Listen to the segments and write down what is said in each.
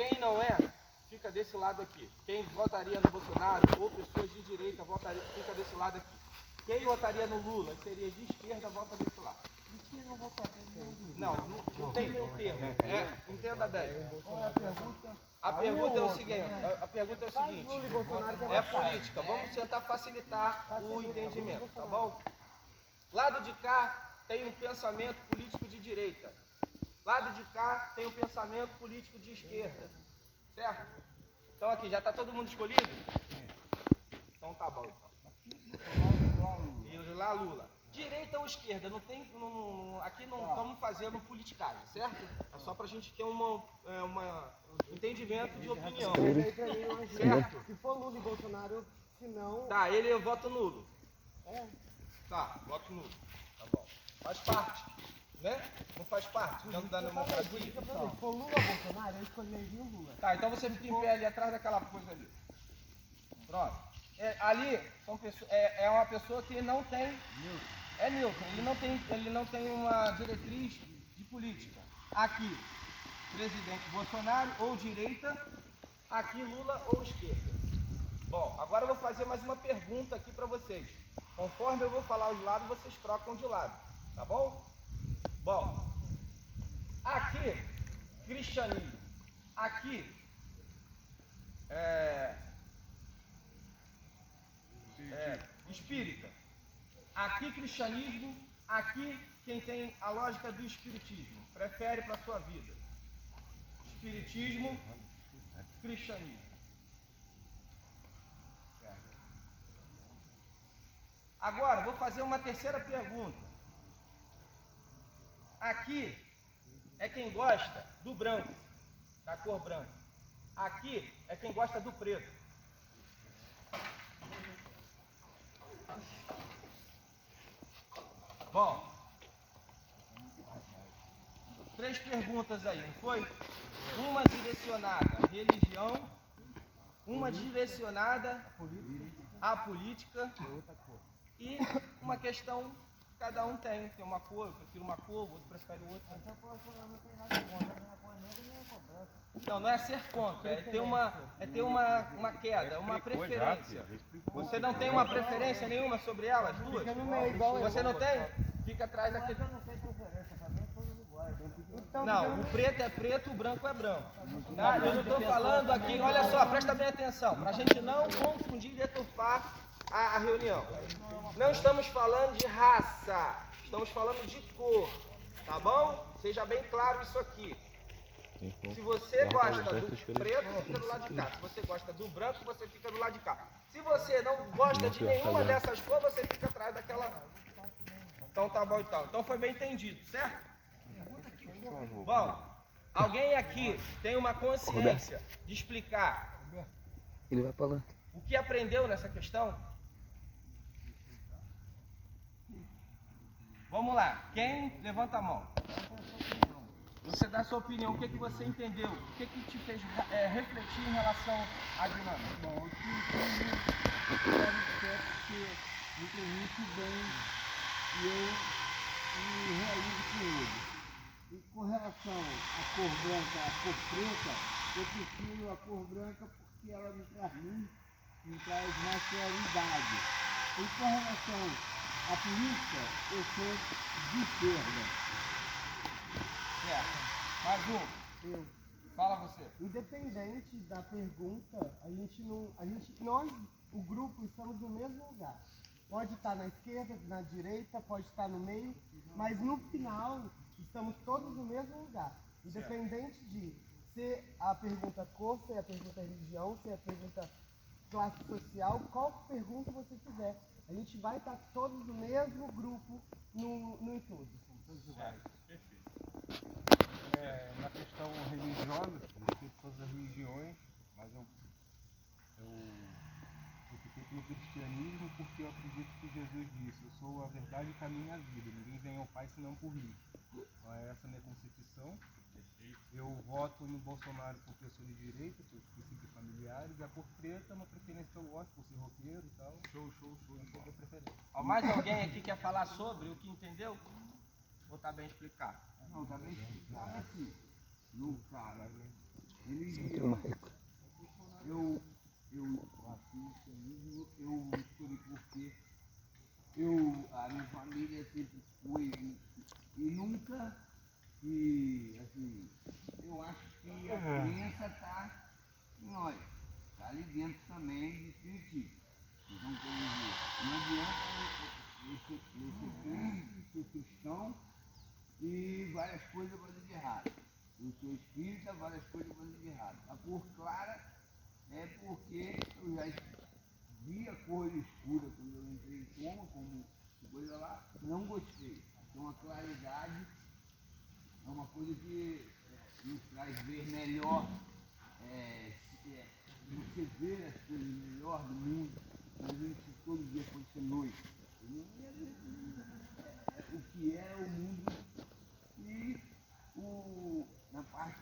Quem não é, fica desse lado aqui. Quem votaria no Bolsonaro ou pessoas de direita fica desse lado aqui. Quem votaria no Lula seria de esquerda, vota desse lado. Não tem meio termo. Entenda bem. A pergunta é o seguinte, é política. Vamos tentar facilitar o entendimento, tá bom? Lado de cá tem um pensamento político de direita. Lado de cá tem um pensamento político de esquerda. Certo? Então aqui, já está todo mundo escolhido? Então tá bom. E lá Lula. Direita ou esquerda? Aqui não estamos fazendo politicagem, certo? É só para a gente ter um entendimento de opinião. Certo? Se for Lula e Bolsonaro, se não... Tá, eu voto nulo. Tá, voto nulo. Tá bom. Faz parte, né? Não faz parte dentro da democracia. Se for Lula ou Bolsonaro, eu escolheria o Lula. Tá, então você fica em pé ali atrás daquela coisa ali. Pronto. Ali é uma pessoa que não tem... É neutro, ele não tem uma diretriz de política. Aqui, presidente Bolsonaro ou direita, aqui Lula ou esquerda. Bom, agora eu vou fazer mais uma pergunta aqui para vocês. Conforme eu vou falar os lados, vocês trocam de lado, tá bom? Bom, aqui, cristianismo. Aqui, espírita. Aqui cristianismo, aqui quem tem a lógica do espiritismo, prefere para a sua vida. Espiritismo, cristianismo. Agora, vou fazer uma terceira pergunta. Aqui é quem gosta do branco, da cor branca. Aqui é quem gosta do preto. Bom, 3 perguntas aí, não foi? Uma direcionada à religião, uma direcionada à política e uma questão que cada um tem. Tem uma cor, eu prefiro uma cor, o outro prefere outra. Não é ser contra, é ter uma queda, uma preferência. Você não tem uma preferência nenhuma sobre elas duas? Você não tem? Fica atrás daquele... Não, o preto é preto, o branco é branco. Tá? Eu não estou falando aqui, olha só, presta bem atenção, para a gente não confundir e deturpar a reunião. Não estamos falando de raça, estamos falando de cor, tá bom? Seja bem claro isso aqui. Se você gosta do preto, fica do lado de cá. Se você gosta do branco, você fica do lado de cá. Se você não gosta de nenhuma dessas cores, você fica atrás daquela... Então tá bom então. Então foi bem entendido, certo? Bom, alguém aqui tem uma consciência de explicar Ele vai falar. o que aprendeu nessa questão? Vamos lá. Quem levanta a mão? Você dá a sua opinião, o que você entendeu? O que te fez refletir em relação à dinâmica? Bom, o que eu quero que me permite bem e eu me realizo com ele. E com relação à cor branca, à cor preta, eu prefiro a cor branca porque ela me traz luz, me traz mais claridade. E com relação à política, eu sou de esquerda. Certo. Mais um. Fala você. Independente da pergunta, nós, o grupo, estamos no mesmo lugar. Pode estar na esquerda, na direita, pode estar no meio, mas no final estamos todos no mesmo lugar. Independente de ser a pergunta cor, ser a pergunta religião, ser a pergunta classe social, qual pergunta você quiser. A gente vai estar todos no mesmo grupo no estudo. Perfeito. Na questão religiosa, eu respeito todas as religiões, mas eu fiquei pelo cristianismo porque eu acredito que Jesus disse: eu sou a verdade, o caminho e a vida, ninguém vem ao Pai senão por mim. Então é essa a minha concepção. Eu voto no Bolsonaro porque eu sou de direita, por princípios familiares, e a cor preta é uma preferência que eu gosto, por ser roqueiro e tal. Show, então é preferência. Mais alguém aqui quer falar sobre o que entendeu? Ou está bem explicado? Não, tá bem explicado. Assim, no caso, religião Tem uma recua. eu assisto, eu escolhi porque a minha família sempre foi e nunca, e assim, eu acho que a crença está em nós, está ali dentro também de espiritismo. Então, quer dizer, não adianta eu ser cristão e várias coisas fazem de errado. Eu sou espírita, várias coisas fazem de errado. A cor clara é porque eu já vi a cor escura quando eu entrei em coma, como coisa lá, não gostei. Então a claridade é uma coisa que nos traz ver melhor, você ver as coisas melhor do mundo, a gente todo dia pode ser noite. O que é o mundo e na parte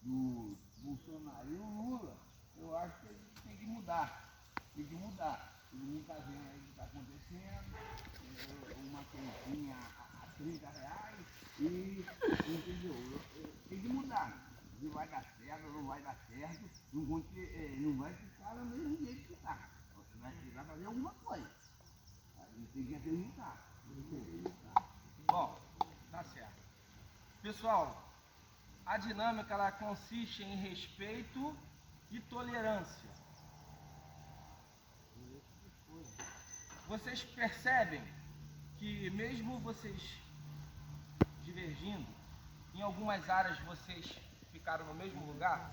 do Bolsonaro e o Lula, eu acho que a gente tem que mudar. Tem que mudar. Todo mundo está vendo aí o que está acontecendo, uma quentinha a R$30 e entendeu? Tem que mudar. Se vai dar certo ou não vai dar certo, não vai ficar do mesmo jeito que está. Você vai precisar fazer alguma coisa. A gente tem que acreditar. Bom, tá certo. Pessoal, a dinâmica ela consiste em respeito e tolerância. Vocês percebem que mesmo vocês divergindo, em algumas áreas vocês ficaram no mesmo lugar?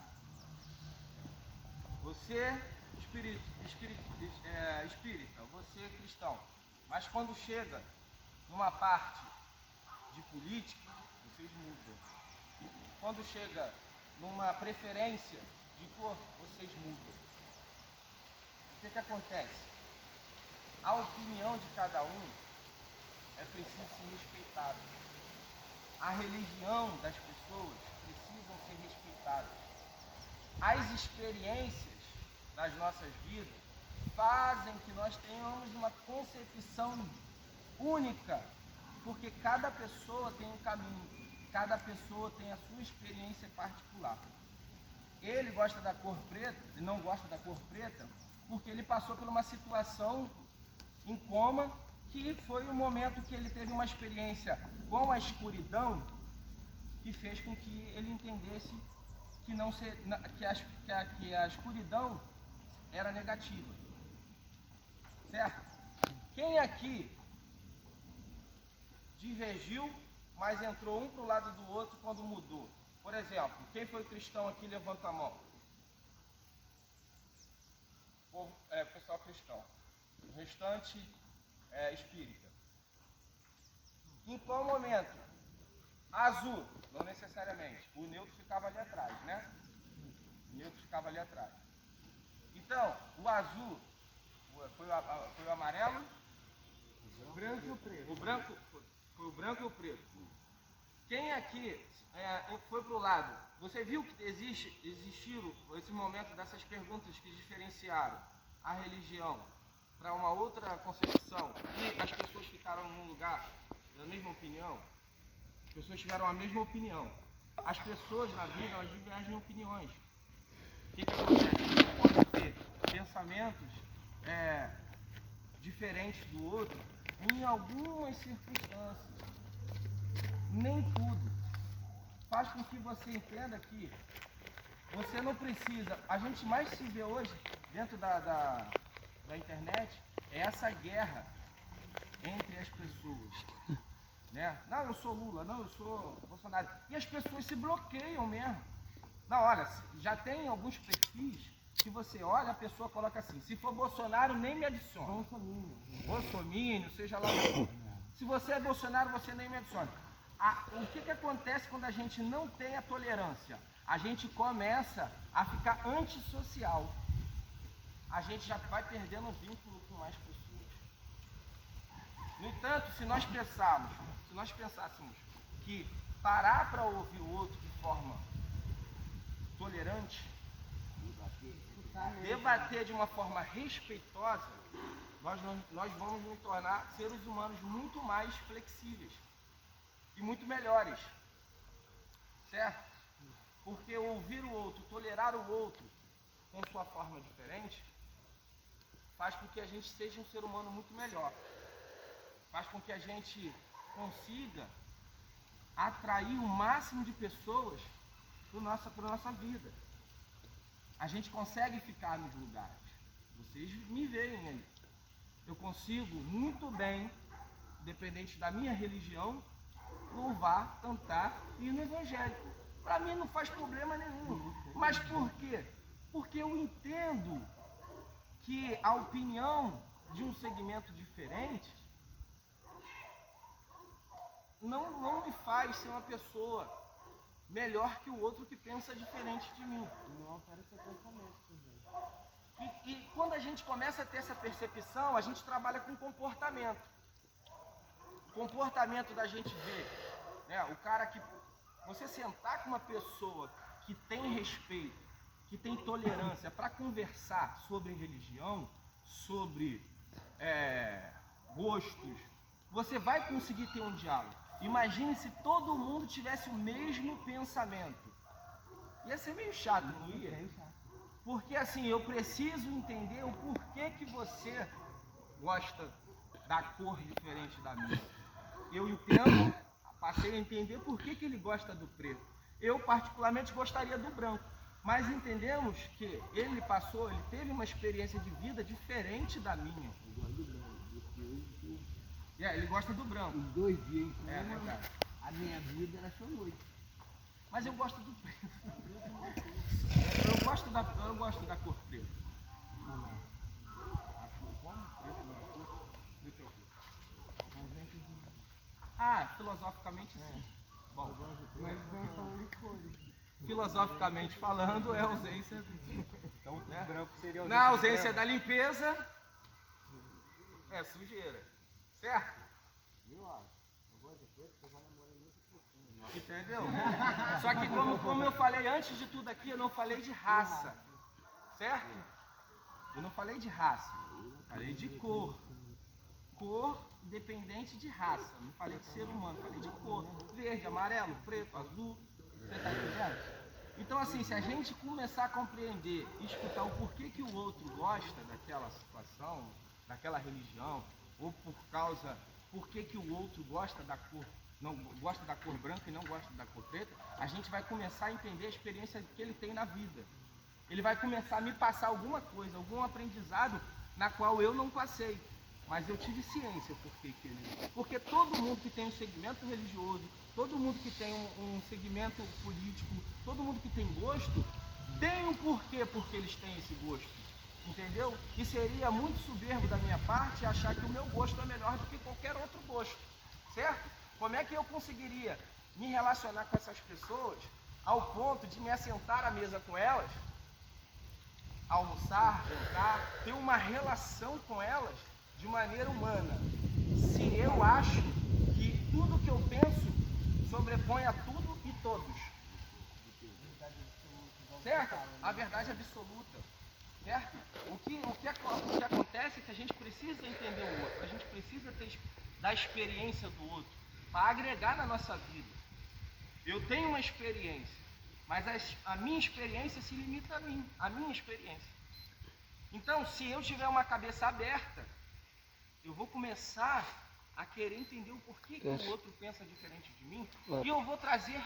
Você espírita, você cristão. Mas quando chega numa parte de política, vocês mudam. Quando chega numa preferência de cor, vocês mudam. O que acontece? A opinião de cada um é preciso ser respeitada. A religião das pessoas precisam ser respeitadas. As experiências das nossas vidas fazem que nós tenhamos uma concepção única, porque cada pessoa tem um caminho, cada pessoa tem a sua experiência particular. Ele gosta da cor preta, ele não gosta da cor preta, porque ele passou por uma situação em coma, que foi o momento que ele teve uma experiência com a escuridão, que fez com que ele entendesse que a escuridão era negativa. Certo? Quem aqui divergiu, mas entrou um para o lado do outro quando mudou? Por exemplo, quem foi cristão aqui, levanta a mão. Pessoal cristão. O restante é espírita. Em qual momento? Azul, não necessariamente. O neutro ficava ali atrás, né? O neutro ficava ali atrás. Então, o azul foi o amarelo? O branco e o preto. Foi o branco e o preto. Quem aqui foi para o lado? Você viu que existiram esse momento dessas perguntas que diferenciaram a religião para uma outra concepção e as pessoas ficaram num lugar da mesma opinião? As pessoas tiveram a mesma opinião. As pessoas na vida, elas divergem em opiniões. O que acontece? Pode ter pensamentos diferentes do outro em algumas circunstâncias. Nem tudo. Faz com que você entenda que você não precisa. A gente mais se vê hoje dentro da internet é essa guerra entre as pessoas, né? Não, eu sou Lula, não, eu sou Bolsonaro. E as pessoas se bloqueiam mesmo. Não, olha, já tem alguns perfis que você olha, a pessoa coloca assim: se for Bolsonaro, nem me adiciona. Bolsominion, seja lá o que for. Se você é Bolsonaro, você nem me adiciona. O que acontece quando a gente não tem a tolerância? A gente começa a ficar antissocial. A gente já vai perdendo o vínculo com mais pessoas. No entanto, se nós pensássemos que parar para ouvir o outro de forma tolerante, debater de uma forma respeitosa, nós vamos nos tornar seres humanos muito mais flexíveis e muito melhores, certo? Porque ouvir o outro, tolerar o outro com sua forma diferente, faz com que a gente seja um ser humano muito melhor. Faz com que a gente consiga atrair o máximo de pessoas para a nossa vida. A gente consegue ficar nos lugares. Vocês me veem aí. Eu consigo muito bem, independente da minha religião, louvar, cantar e ir no evangelho. Para mim não faz problema nenhum. Mas por quê? Porque eu entendo que a opinião de um segmento diferente não me faz ser uma pessoa melhor que o outro que pensa diferente de mim. Não altera seu pensamento também. E quando a gente começa a ter essa percepção, a gente trabalha com comportamento. O comportamento da gente ver, né, o cara que... Você sentar com uma pessoa que tem respeito, que tem tolerância para conversar sobre religião, sobre gostos, você vai conseguir ter um diálogo. Imagine se todo mundo tivesse o mesmo pensamento. Ia ser meio chato, não ia? Porque assim, eu preciso entender o porquê que você gosta da cor diferente da minha. Eu entendo, passei a entender por que ele gosta do preto. Eu particularmente gostaria do branco. Mas entendemos que ele teve uma experiência de vida diferente da minha. Ele gosta do branco. Os 2 dias, É verdade. a minha vida era só noite. Mas eu gosto do preto. Eu gosto da cor preta. Filosoficamente sim. Bom, Mas vem falando de cores. filosoficamente falando, é a ausência. Então o branco seria Na ausência da limpeza, é sujeira. Certo? Entendeu? Só que como eu falei antes de tudo aqui, eu não falei de raça. Certo? Eu não falei de raça. Falei de cor. Cor independente de raça. Não falei de ser humano, falei de cor. Verde, amarelo, preto, azul. Você tá entendendo? Então assim, se a gente começar a compreender e escutar o porquê que o outro gosta daquela situação, daquela religião, ou por que o outro gosta da cor, não gosta da cor branca e não gosta da cor preta, a gente vai começar a entender a experiência que ele tem na vida. Ele vai começar a me passar alguma coisa, algum aprendizado na qual eu não passei. Mas eu tive ciência porque todo mundo que tem um segmento religioso, todo mundo que tem um segmento político, todo mundo que tem gosto, tem um porquê porque eles têm esse gosto. Entendeu? E seria muito soberbo da minha parte achar que o meu gosto é melhor do que qualquer outro gosto. Certo? Como é que eu conseguiria me relacionar com essas pessoas ao ponto de me assentar à mesa com elas, almoçar, jantar, ter uma relação com elas de maneira humana, se eu acho que tudo que eu penso sobrepõe a tudo e todos? Certo? A verdade absoluta. Certo? O que acontece é que a gente precisa entender o outro, a gente precisa da experiência do outro para agregar na nossa vida. Eu tenho uma experiência, mas a minha experiência se limita a mim, a minha experiência. Então, se eu tiver uma cabeça aberta, eu vou começar a querer entender o porquê que o outro pensa diferente de mim e eu vou trazer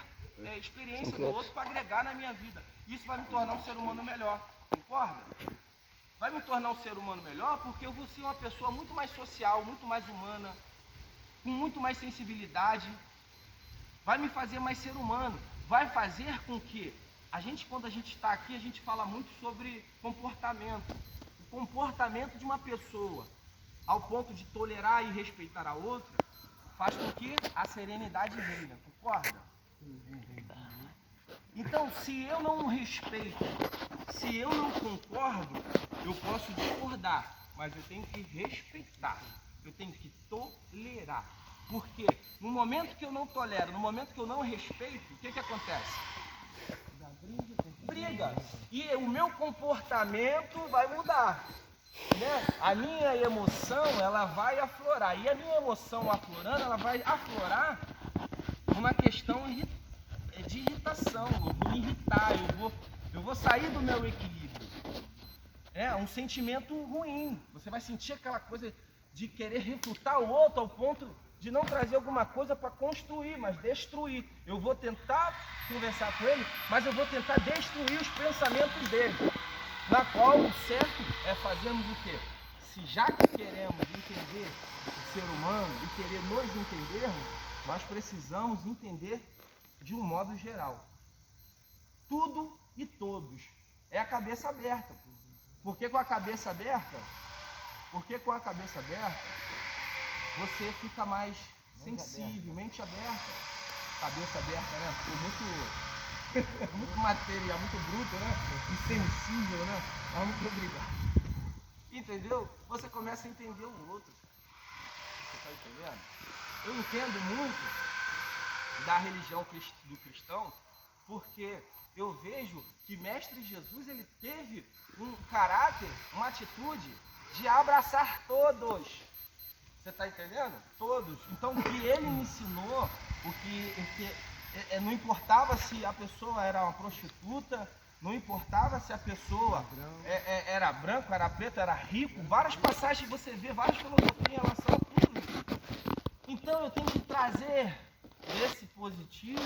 experiência do outro para agregar na minha vida. Isso vai me tornar um ser humano melhor. Concorda? Vai me tornar um ser humano melhor porque eu vou ser uma pessoa muito mais social, muito mais humana, com muito mais sensibilidade. Vai me fazer mais ser humano. Vai fazer com que quando a gente está aqui, a gente fala muito sobre comportamento. O comportamento de uma pessoa, ao ponto de tolerar e respeitar a outra, faz com que a serenidade reine. Concorda? Então, se eu não respeito, se eu não concordo, eu posso discordar, mas eu tenho que respeitar, eu tenho que tolerar. Porque no momento que eu não tolero, no momento que eu não respeito, o que acontece? Briga. E o meu comportamento vai mudar. Né? A minha emoção, ela vai aflorar. E a minha emoção aflorando, ela vai aflorar uma questão de irritação. Eu vou me irritar, Eu vou sair do meu equilíbrio. É um sentimento ruim. Você vai sentir aquela coisa de querer refutar o outro ao ponto de não trazer alguma coisa para construir, mas destruir. Eu vou tentar conversar com ele, mas eu vou tentar destruir os pensamentos dele. Na qual o certo é fazermos o quê? Se já que queremos entender o ser humano e querer nos entendermos, nós precisamos entender de um modo geral. Tudo e todos. É a cabeça aberta. Por que com a cabeça aberta? Porque com a cabeça aberta, você fica mais sensível, mente aberta. Cabeça aberta, né? Ficou muito material, muito bruto, né? Insensível, né? Mas muito obrigado. Entendeu? Você começa a entender o outro. Você está entendendo? Eu entendo muito da religião do cristão, porque eu vejo que Mestre Jesus, ele teve um caráter, uma atitude de abraçar todos. Você está entendendo? Todos. Então, o que ele me ensinou, não importava se a pessoa era uma prostituta, não importava se a pessoa era branco, era preto, era rico, várias passagens você vê, várias filosofias em relação a tudo isso. Então eu tenho que trazer esse positivo,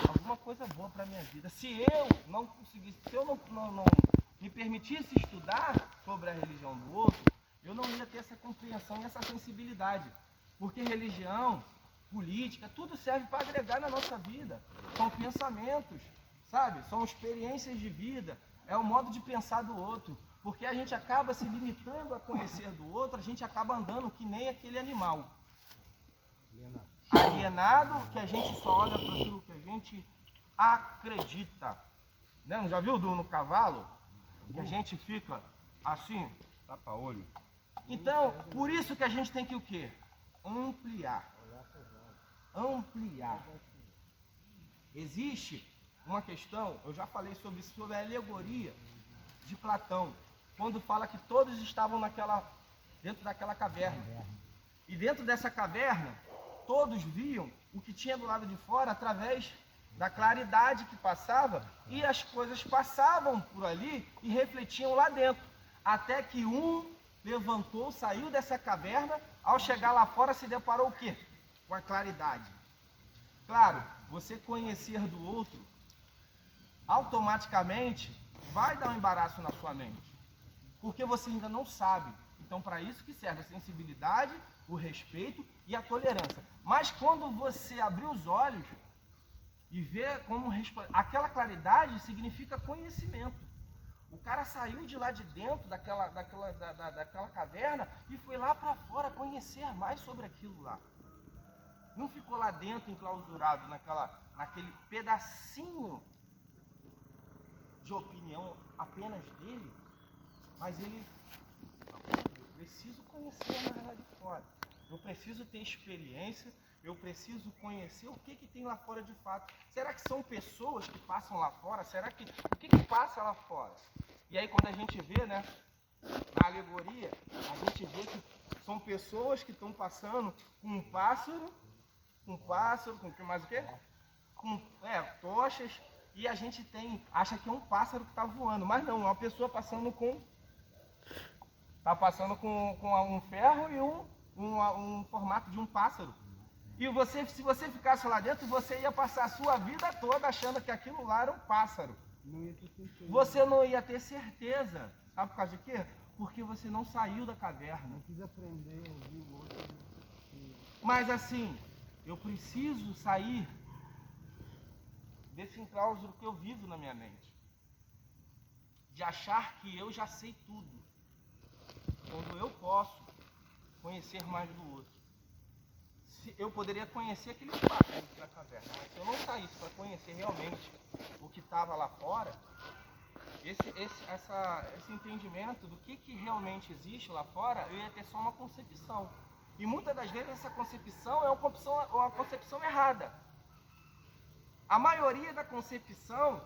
alguma coisa boa para a minha vida. Se eu não conseguisse, se eu não me permitisse estudar sobre a religião do outro, eu não ia ter essa compreensão e essa sensibilidade. Porque religião, política, tudo serve para agregar na nossa vida. São pensamentos, sabe? São experiências de vida. É o modo de pensar do outro. Porque a gente acaba se limitando a conhecer do outro, a gente acaba andando que nem aquele animal. Alienado, que a gente só olha para aquilo que a gente acredita. Né? Não já viu no cavalo? Que a gente fica assim, Tapa-olho. Então, por isso que a gente tem que o quê? Ampliar. Ampliar. Existe uma questão, eu já falei sobre isso, sobre a alegoria de Platão, quando fala que todos estavam dentro daquela caverna. E dentro dessa caverna, todos viam o que tinha do lado de fora através da claridade que passava, e as coisas passavam por ali e refletiam lá dentro. Até que um levantou, saiu dessa caverna, ao chegar lá fora se deparou o quê? Com a claridade. Claro, você conhecer do outro, automaticamente vai dar um embaraço na sua mente, porque você ainda não sabe. Então, para isso que serve a sensibilidade, o respeito e a tolerância. Mas quando você abrir os olhos e ver como aquela claridade significa conhecimento. O cara saiu de lá de dentro daquela caverna e foi lá para fora conhecer mais sobre aquilo lá. Não ficou lá dentro enclausurado naquele pedacinho de opinião apenas dele, mas eu preciso conhecer mais lá de fora. Eu preciso ter experiência, eu preciso conhecer o que tem lá fora de fato. Será que são pessoas que passam lá fora? O que passa lá fora? E aí quando a gente vê, né, na alegoria, a gente vê que são pessoas que estão passando com um pássaro, com mais o quê? Com tochas, e a gente acha que é um pássaro que está voando, mas não, é uma pessoa passando com um ferro e um formato de um pássaro. E se você ficasse lá dentro, você ia passar a sua vida toda achando que aquilo lá era um pássaro. Você não ia ter certeza. Sabe por causa de quê? Porque você não saiu da caverna. Não quis aprender, ouvir o outro. Mas assim, eu preciso sair desse enclauso que eu vivo na minha mente. De achar que eu já sei tudo. Quando eu posso conhecer mais do outro. Eu poderia conhecer aquele espaço dentro da caverna, mas se eu não saísse para conhecer realmente o que estava lá fora, esse entendimento do que realmente existe lá fora, eu ia ter só uma concepção. E muitas das vezes essa concepção é uma concepção errada. A maioria da concepção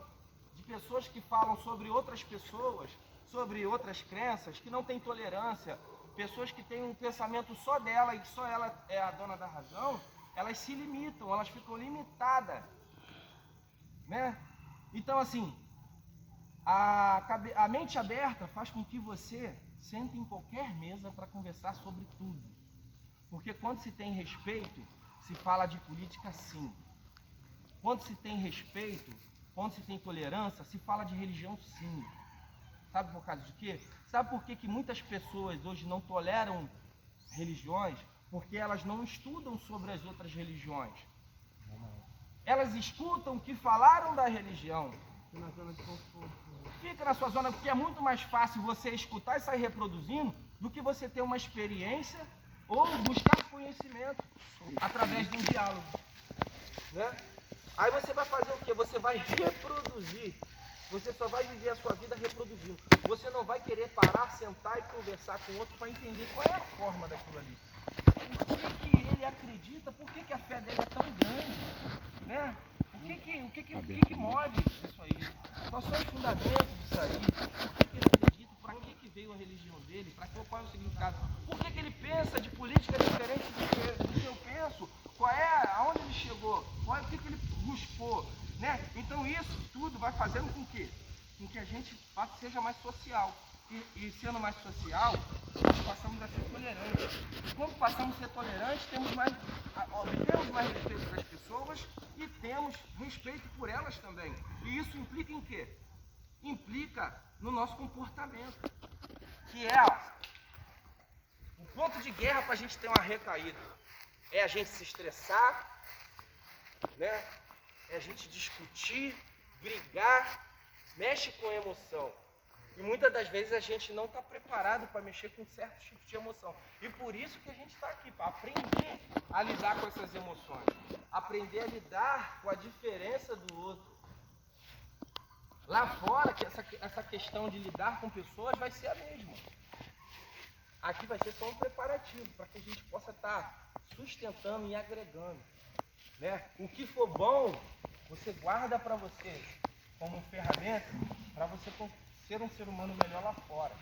de pessoas que falam sobre outras pessoas, sobre outras crenças, que não têm tolerância, pessoas que têm um pensamento só dela e que só ela é a dona da razão, elas se limitam, elas ficam limitadas, né? Então assim, A mente aberta faz com que você sente em qualquer mesa para conversar sobre tudo. Porque quando se tem respeito, se fala de política sim. Quando se tem respeito, quando se tem tolerância, se fala de religião sim. Sabe por causa de quê? Sabe por que muitas pessoas hoje não toleram religiões? Porque elas não estudam sobre as outras religiões. Elas escutam o que falaram da religião. Na zona de conforto. Fica na sua zona, porque é muito mais fácil você escutar e sair reproduzindo do que você ter uma experiência ou buscar conhecimento através de um diálogo. Né? Aí você vai fazer o quê? Você vai reproduzir. Você só vai viver a sua vida reproduzindo. Você não vai querer parar, sentar e conversar com o outro para entender qual é a forma daquilo ali. Por que ele acredita? Por que a fé dele é tão grande? Né? O que move isso aí? Quais são os fundamentos disso aí? Por que ele acredita? Para que veio a religião dele? Qual é o significado? Por que ele pensa de política diferente do que eu penso? Aonde ele chegou? O que ele buscou? Né? Então isso tudo vai fazendo com que a gente seja mais social. E sendo mais social, nós passamos a ser tolerantes. E quando passamos a ser tolerantes, obtemos mais respeito das pessoas e temos respeito por elas também. E isso implica em quê? Implica no nosso comportamento, que é o ponto de guerra para a gente ter uma recaída. É a gente se estressar, né? É a gente discutir, brigar, mexe com a emoção. E muitas das vezes a gente não está preparado para mexer com certos tipos de emoção. E por isso que a gente está aqui, para aprender a lidar com essas emoções. Aprender a lidar com a diferença do outro. Lá fora, que essa questão de lidar com pessoas vai ser a mesma. Aqui vai ser só um preparativo para que a gente possa estar sustentando e agregando. Né? O que for bom, você guarda para você como ferramenta para você ser um ser humano melhor lá fora.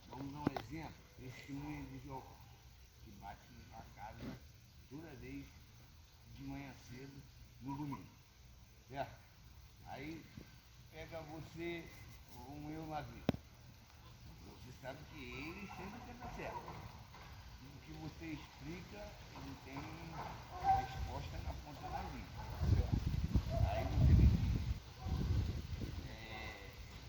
Vamos dar um exemplo. Testemunha de Jó, que bate na casa toda vez de manhã cedo no domingo. Certo? Aí pega você ou um eu na vida. Você sabe que ele sempre quer estar certo. O que você explica, ele tem resposta na ponta da língua. Certo? Aí você me diz.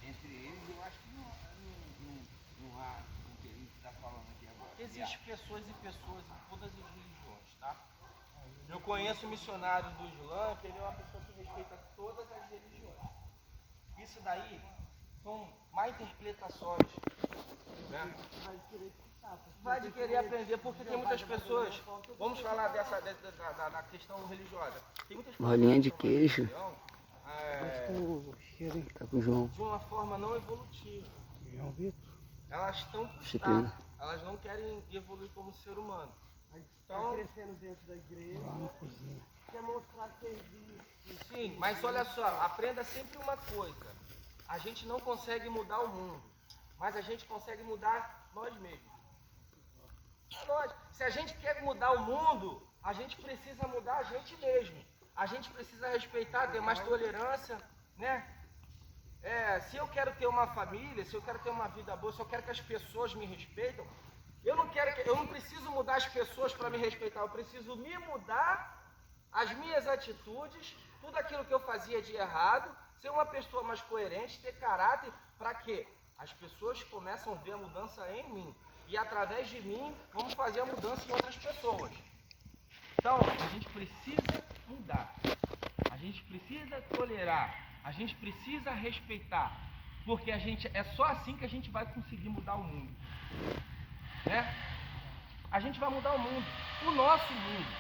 Entre eles, eu acho que não há o que a gente está falando aqui agora. Existem pessoas e pessoas em todas as religiões, tá? Eu conheço o missionário do Islã, que ele é uma pessoa que respeita todas as religiões. Isso daí são má interpretações, né? Vai de querer aprender, porque tem muitas pessoas, vamos falar da questão religiosa. Tem muitas pessoas Bolinha de queijo. Religião, Tá com o João. de uma forma não evolutiva. Elas estão Disciplina. frustradas, elas não querem evoluir como ser humano. Então, crescendo dentro da igreja, quer mostrar serviço. Sim, mas olha só, aprenda sempre uma coisa. A gente não consegue mudar o mundo, mas a gente consegue mudar nós mesmos. Se a gente quer mudar o mundo, a gente precisa mudar a gente mesmo. A gente precisa respeitar, ter mais tolerância, né? Se eu quero ter uma família, se eu quero ter uma vida boa, se eu quero que as pessoas me respeitem, eu não preciso mudar as pessoas para me respeitar, eu preciso me mudar, as minhas atitudes, tudo aquilo que eu fazia de errado, ser uma pessoa mais coerente, ter caráter, para quê? As pessoas começam a ver a mudança em mim. E através de mim, vamos fazer a mudança em outras pessoas. Então, a gente precisa mudar. A gente precisa tolerar. A gente precisa respeitar. Porque é só assim que a gente vai conseguir mudar o mundo. Né? A gente vai mudar o mundo. O nosso mundo.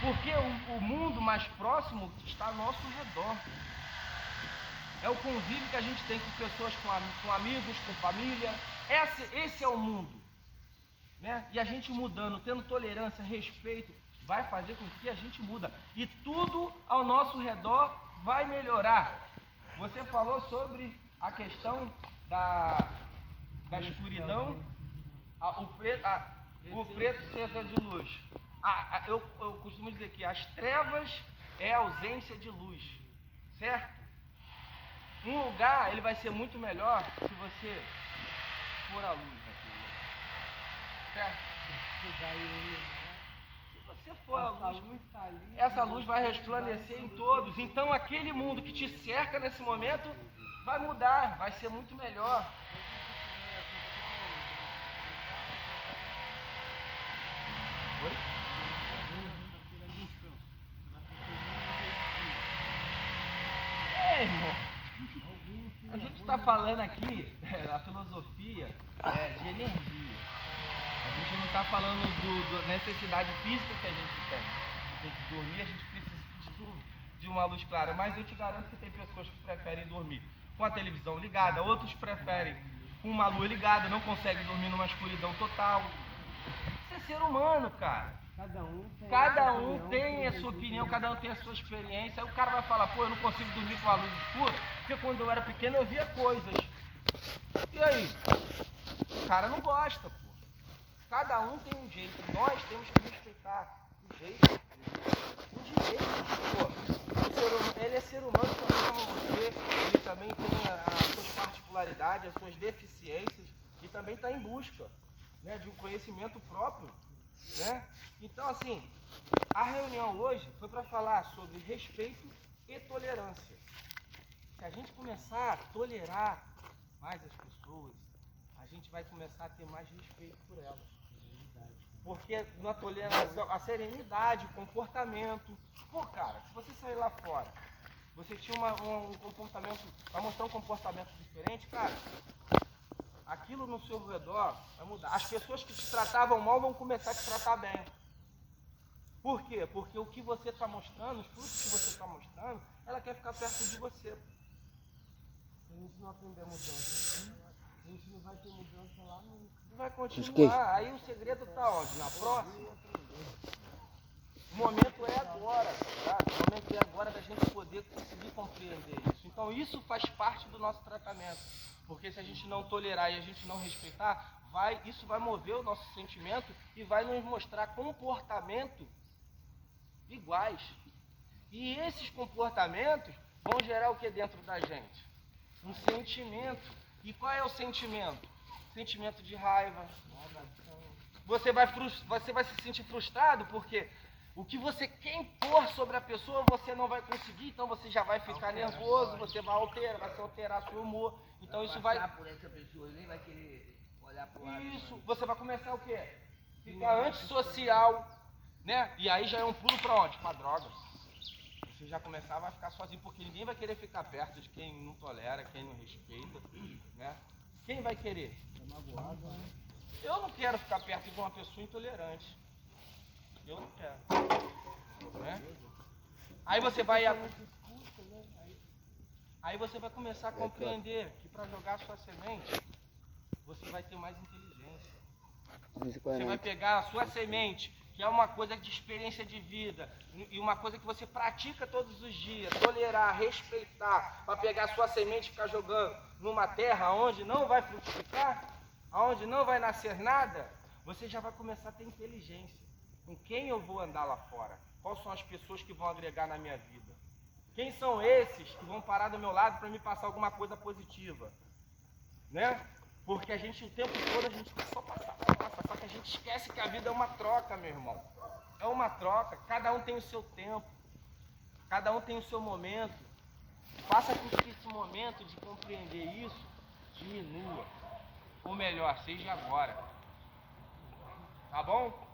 Porque o mundo mais próximo está ao nosso redor. É o convívio que a gente tem com pessoas, com amigos, com família. Esse é o mundo. Né? E a gente mudando, tendo tolerância, respeito, vai fazer com que a gente muda. E tudo ao nosso redor vai melhorar. Você falou sobre a questão da escuridão, o preto seja de luz. Eu costumo dizer que as trevas é a ausência de luz. Certo? Um lugar, ele vai ser muito melhor se você for à luz naquele lugar. Certo? Se você for à luz, essa luz vai resplandecer em todos. Então aquele mundo que te cerca nesse momento vai mudar, vai ser muito melhor. Oi? Irmão, a gente está falando aqui a filosofia de energia. A gente não está falando da necessidade física que a gente tem. Tem que dormir, a gente precisa de uma luz clara. Mas eu te garanto que tem pessoas que preferem dormir com a televisão ligada, outros preferem com uma luz ligada, não conseguem dormir numa escuridão total. Isso é ser humano, cara. Cada um tem a sua opinião, cada um tem a sua experiência. Aí o cara vai falar, pô, eu não consigo dormir com a luz escura, porque quando eu era pequeno eu via coisas. E aí? O cara não gosta, pô. Cada um tem um jeito. Nós temos que respeitar o jeito. O direito, pô. Ele é ser humano também como você. Ele também tem as suas particularidades, as suas deficiências. E também está em busca, né, de um conhecimento próprio. Né? Então, assim, a reunião hoje foi para falar sobre respeito e tolerância. Se a gente começar a tolerar mais as pessoas, a gente vai começar a ter mais respeito por elas. Porque na tolerância, a serenidade, o comportamento. Pô, cara, se você sair lá fora, você tinha um comportamento, vai mostrar um comportamento diferente, cara, aquilo no seu redor vai mudar. As pessoas que te tratavam mal vão começar a te tratar bem. Por quê? Porque o que você está mostrando, os frutos que você está mostrando, ela quer ficar perto de você. Se a gente não aprender a mudança, a gente não vai ter mudança lá nunca. Vai continuar. Aí o segredo está onde? Na próxima? O momento é agora, tá? O momento é agora da gente poder conseguir compreender isso. Então isso faz parte do nosso tratamento. Porque se a gente não tolerar e a gente não respeitar, isso vai mover o nosso sentimento e vai nos mostrar comportamento iguais. E esses comportamentos vão gerar o que dentro da gente? Um sentimento. E qual é o sentimento? Sentimento de raiva. Você vai se sentir frustrado porque o que você quer impor sobre a pessoa você não vai conseguir, então você já vai ficar nervoso, você vai alterar seu humor. Então isso vai. Por essa pessoa, nem vai querer olhar pro lado. Isso, você vai começar o quê? Ficar antissocial, né? E aí já é um pulo para onde? Para droga. Você já começava a ficar sozinho, porque ninguém vai querer ficar perto de quem não tolera, quem não respeita, né? Quem vai querer? Eu não quero ficar perto de uma pessoa intolerante. Eu não quero. Né? Aí você vai começar a compreender que para jogar a sua semente, você vai ter mais inteligência. Você vai pegar a sua semente, que é uma coisa de experiência de vida, e uma coisa que você pratica todos os dias, tolerar, respeitar, para pegar a sua semente e ficar jogando numa terra onde não vai frutificar, onde não vai nascer nada, você já vai começar a ter inteligência. Com quem eu vou andar lá fora? Quais são as pessoas que vão agregar na minha vida? Quem são esses que vão parar do meu lado para me passar alguma coisa positiva? Né? Porque a gente, o tempo todo, a gente só passa. Só que a gente esquece que a vida é uma troca, meu irmão. É uma troca. Cada um tem o seu tempo. Cada um tem o seu momento. Faça com que esse momento de compreender isso diminua. Ou melhor, seja agora. Tá bom?